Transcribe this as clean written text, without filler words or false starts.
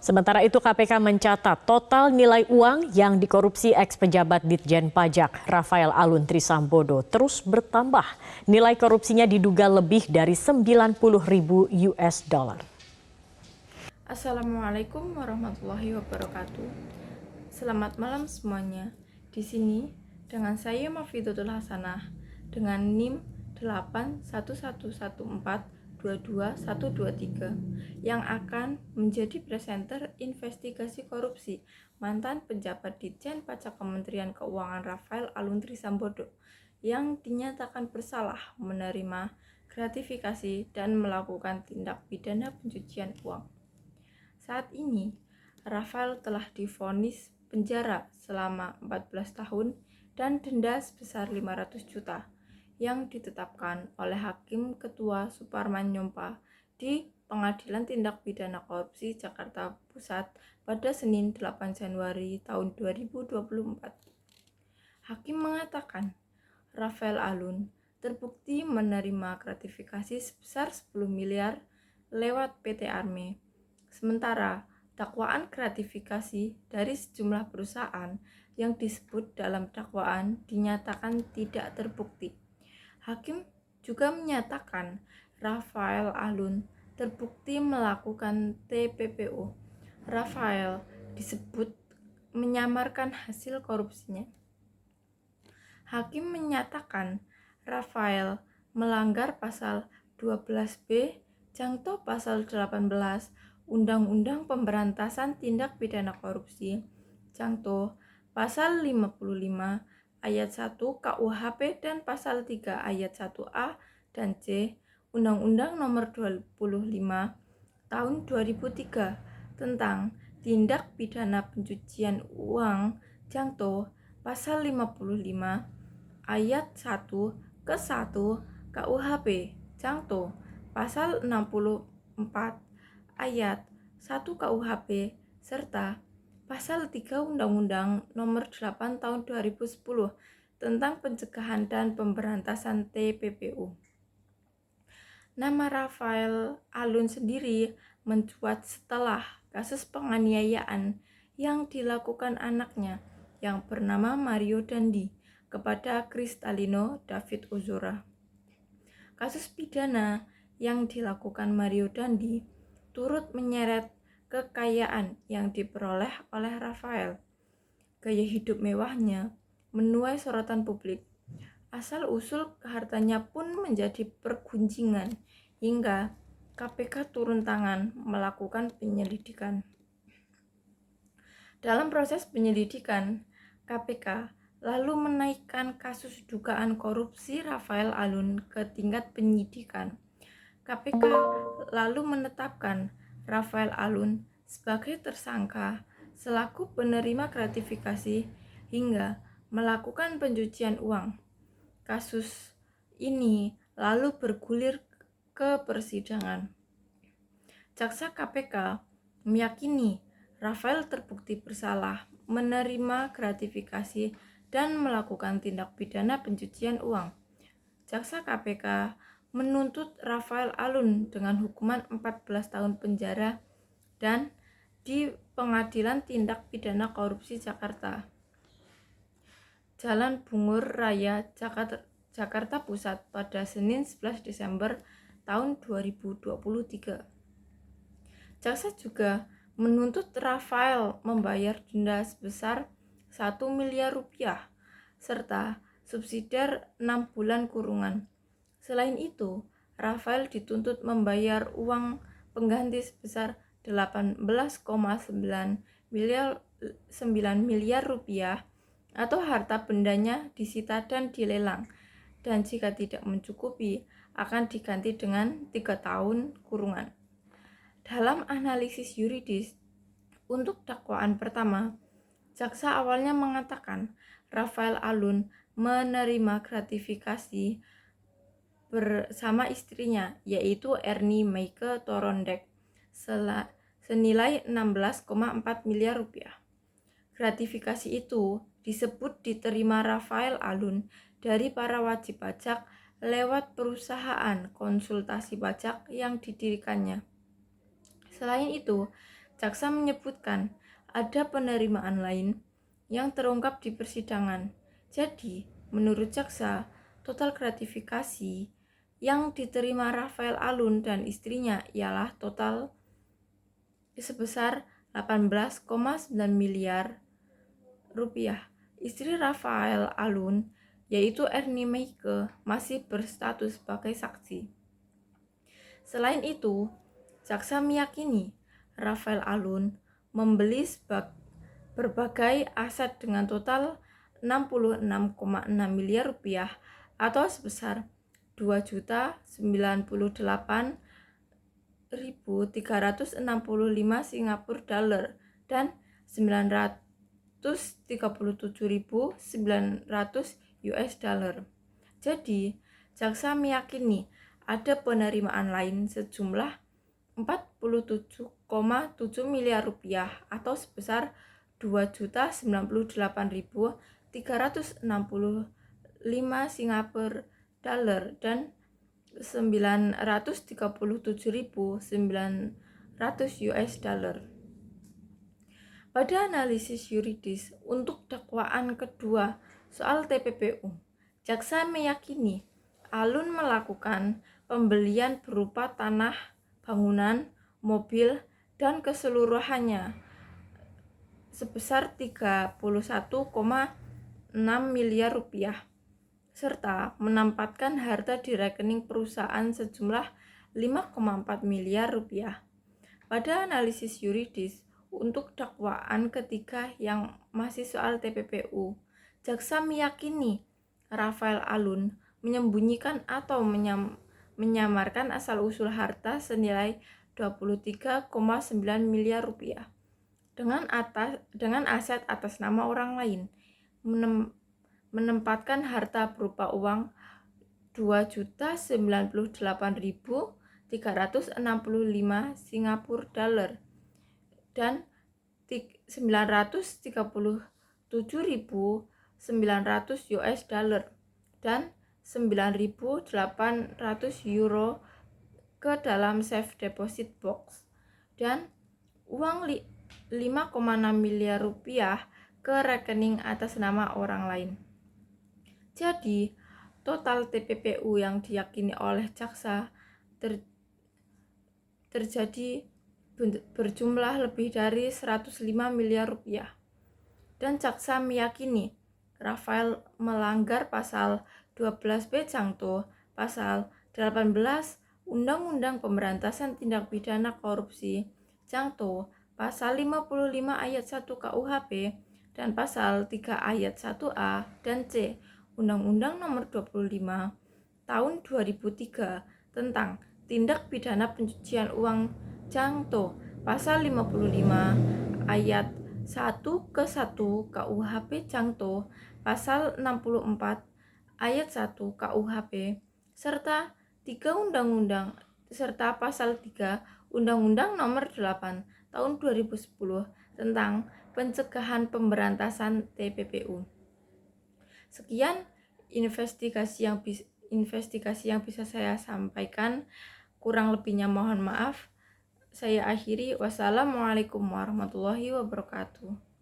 Sementara itu KPK mencatat total nilai uang yang dikorupsi ex-pejabat Ditjen Pajak Rafael Alun Trisambodo terus bertambah. Nilai korupsinya diduga lebih dari 90.000 US dollar. Assalamualaikum warahmatullahi wabarakatuh. Selamat malam semuanya. Di sini dengan saya Mafidatul Hasanah dengan NIM 81114222123 yang akan menjadi presenter investigasi korupsi mantan pejabat Ditjen Pajak Kementerian Keuangan Rafael Alun Trisambodo yang dinyatakan bersalah menerima gratifikasi dan melakukan tindak pidana pencucian uang. Saat ini, Rafael telah divonis penjara selama 14 tahun dan denda sebesar 500 juta yang ditetapkan oleh Hakim Ketua Suparman Nyompa di Pengadilan Tindak Pidana Korupsi Jakarta Pusat pada Senin 8 Januari tahun 2024. Hakim mengatakan Rafael Alun terbukti menerima gratifikasi sebesar 10 miliar lewat PT Arme. Sementara dakwaan gratifikasi dari sejumlah perusahaan yang disebut dalam dakwaan dinyatakan tidak terbukti. Hakim juga menyatakan Rafael Alun terbukti melakukan TPPO. Rafael disebut menyamarkan hasil korupsinya. Hakim menyatakan Rafael melanggar pasal 12B Jangto pasal 18 Undang-Undang Pemberantasan Tindak Pidana Korupsi Jangto pasal 55 ayat 1 KUHP dan pasal 3 ayat 1A dan C Undang-Undang Nomor 25 Tahun 2003 tentang tindak pidana pencucian uang Jangto pasal 55 ayat 1 ke 1 KUHP Jangto pasal 64 ayat 1 KUHP serta pasal 3 Undang-Undang Nomor 8 Tahun 2010 tentang pencegahan dan pemberantasan TPPO. Nama Rafael Alun sendiri mencuat setelah kasus penganiayaan yang dilakukan anaknya yang bernama Mario Dandi kepada Kristalino David Ozora. Kasus pidana yang dilakukan Mario Dandi turut menyeret kekayaan yang diperoleh oleh Rafael. Gaya hidup mewahnya menuai sorotan publik. Asal-usul hartanya pun menjadi pergunjingan hingga KPK turun tangan melakukan penyelidikan. Dalam proses penyelidikan, KPK lalu menaikkan kasus dugaan korupsi Rafael Alun ke tingkat penyidikan. KPK lalu menetapkan Rafael Alun sebagai tersangka selaku penerima gratifikasi hingga melakukan pencucian uang. Kasus ini lalu bergulir ke persidangan. Jaksa KPK meyakini Rafael terbukti bersalah menerima gratifikasi dan melakukan tindak pidana pencucian uang. Jaksa KPK menuntut Rafael Alun dengan hukuman 14 tahun penjara dan di Pengadilan Tindak Pidana Korupsi Jakarta. Jalan Bungur Raya, Jakarta Pusat pada Senin 11 Desember tahun 2023. Jaksa juga menuntut Rafael membayar denda sebesar 1 miliar rupiah serta subsidiar 6 bulan kurungan. Selain itu, Rafael dituntut membayar uang pengganti sebesar 18,9 miliar rupiah atau harta bendanya disita dan dilelang, dan jika tidak mencukupi akan diganti dengan 3 tahun kurungan. Dalam analisis yuridis untuk dakwaan pertama, jaksa awalnya mengatakan Rafael Alun menerima gratifikasi bersama istrinya, yaitu Ernie Meike Torondek, senilai 16,4 miliar rupiah. Gratifikasi itu disebut diterima Rafael Alun dari para wajib pajak lewat perusahaan konsultasi pajak yang didirikannya. Selain itu, jaksa menyebutkan ada penerimaan lain yang terungkap di persidangan. Jadi, menurut jaksa, total gratifikasi yang diterima Rafael Alun dan istrinya ialah total sebesar 18,9 miliar rupiah. Istri Rafael Alun, yaitu Ernie Meike, masih berstatus sebagai saksi. Selain itu, jaksa meyakini Rafael Alun membeli berbagai aset dengan total 66,6 miliar rupiah atau sebesar 2.098.365 Singapura dollar dan 937.900 US dollar. Jadi, jaksa meyakini ada penerimaan lain sejumlah 47,7 miliar rupiah atau sebesar 2.098.365 Singapura dollar dan 937.900 US dollar. Pada analisis yuridis untuk dakwaan kedua soal TPPU, jaksa meyakini Alun melakukan pembelian berupa tanah, bangunan, mobil, dan keseluruhannya sebesar 31,6 miliar rupiah serta menempatkan harta di rekening perusahaan sejumlah 5,4 miliar rupiah. Pada analisis yuridis untuk dakwaan ketiga yang masih soal TPPU, jaksa meyakini Rafael Alun menyembunyikan atau menyamarkan asal-usul harta senilai 23,9 miliar rupiah dengan aset atas nama orang lain, menempatkan harta berupa uang 2.098.365 Singapura dollar dan 937.900 US dollar dan 9.800 euro ke dalam safe deposit box dan uang 5,6 miliar rupiah ke rekening atas nama orang lain. Jadi, total TPPU yang diyakini oleh jaksa terjadi berjumlah lebih dari 105 miliar rupiah. Dan jaksa meyakini Rafael melanggar pasal 12B Jangto, pasal 18 Undang-Undang Pemberantasan Tindak Pidana Korupsi Jangto, pasal 55 ayat 1 KUHP, dan pasal 3 ayat 1A dan C Undang-Undang Nomor 25 Tahun 2003 tentang Tindak Pidana Pencucian Uang Jangto, pasal 55 ayat 1 ke 1 KUHP Jangto, pasal 64 ayat 1 KUHP, serta 3 undang-undang serta pasal 3 Undang-Undang Nomor 8 Tahun 2010 tentang Pencegahan Pemberantasan TPPU. Sekian investigasi yang bisa saya sampaikan. Kurang lebihnya mohon maaf. Saya akhiri. Wassalamualaikum warahmatullahi wabarakatuh.